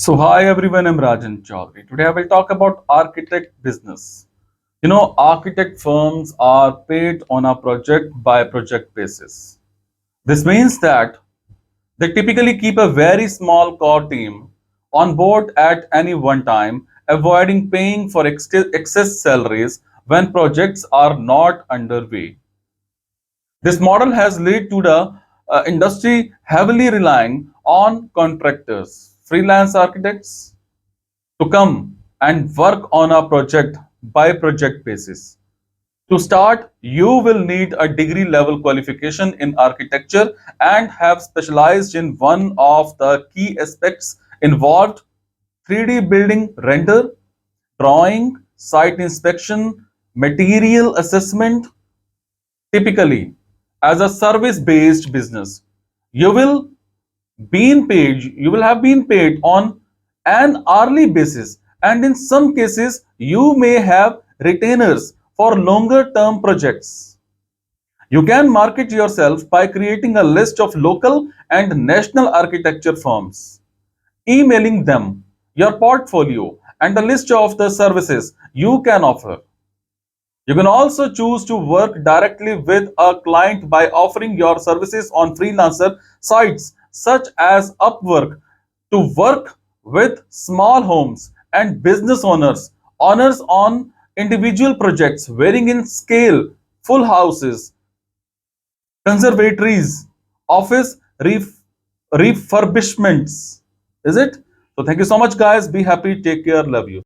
So hi everyone, I'm Rajan Chaudhary. Today I will talk about architect business. Architect firms are paid on a project by project basis. This means that they typically keep a very small core team on board at any one time, avoiding paying for excess salaries when projects are not underway. This model has led to the industry heavily relying on contractors, freelance architects, to come and work on a project by project basis. To start, you will need a degree level qualification in architecture and have specialized in one of the key aspects involved: 3D building render, drawing, site inspection, material assessment. Typically, as a service based business, you will you will have been paid on an hourly basis, and in some cases you may have retainers for longer term projects. You can market yourself by creating a list of local and national architecture firms, emailing them your portfolio and a list of the services you can offer. You can also choose to work directly with a client by offering your services on freelancer sites such as Upwork to work with small homes and business owners on individual projects varying in scale: full houses, conservatories, office refurbishments. Is it? So thank you so much guys. Be happy. Take care. Love you.